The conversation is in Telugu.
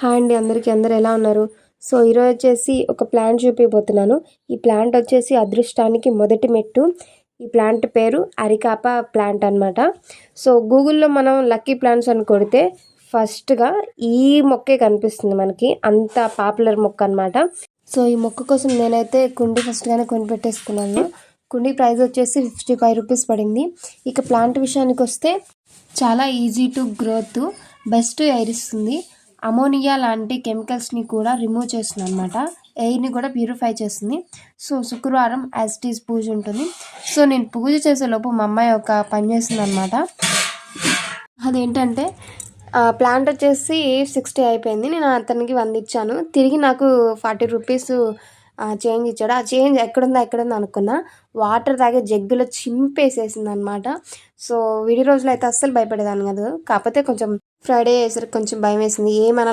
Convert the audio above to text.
హాయ్ అండి అందరికీ. అందరూ ఎలా ఉన్నారు? సో ఈరోజు వచ్చేసి ఒక ప్లాంట్ చూపిపోతున్నాను. ఈ ప్లాంట్ వచ్చేసి అదృష్టానికి మొదటి మెట్టు. ఈ ప్లాంట్ పేరు అరికాప ప్లాంట్ అనమాట. సో గూగుల్లో మనం లక్కీ ప్లాంట్స్ అని కొడితే ఫస్ట్గా ఈ మొక్కే కనిపిస్తుంది మనకి. అంత పాపులర్ మొక్క అనమాట. సో ఈ మొక్క కోసం నేనైతే కుండీ ఫస్ట్గానే కొనిపెట్టేసుకున్నాను. కుండీ ప్రైస్ వచ్చేసి 55 రూపీస్ పడింది. ఇక ప్లాంట్ విషయానికి వస్తే చాలా easy to growth, best air ఇస్తుంది. అమోనియా లాంటి కెమికల్స్ని కూడా రిమూవ్ చేస్తుంది అనమాట. ఎయిర్ని కూడా ప్యూరిఫై చేస్తుంది. సో శుక్రవారం యాజ్ పూజ ఉంటుంది. సో నేను పూజ చేసేలోపు మా అమ్మాయి ఒక పని చేస్తుంది అనమాట. అదేంటంటే ప్లాంట్ వచ్చేసి 60 అయిపోయింది. నేను అతనికి 100 ఇచ్చాను. తిరిగి నాకు 40 రూపీస్ చేంజ్ ఇచ్చాడు. ఆ చేంజ్ ఎక్కడుందో అనుకున్నా. వాటర్ తాగే జగ్గులో చింపేసేసింది అనమాట. సో విడి రోజులు అయితే అస్సలు భయపడేదాన్ని కాదు. కాకపోతే కొంచెం ఫ్రైడే వేసరికి కొంచెం భయం వేసింది. ఏమన్నా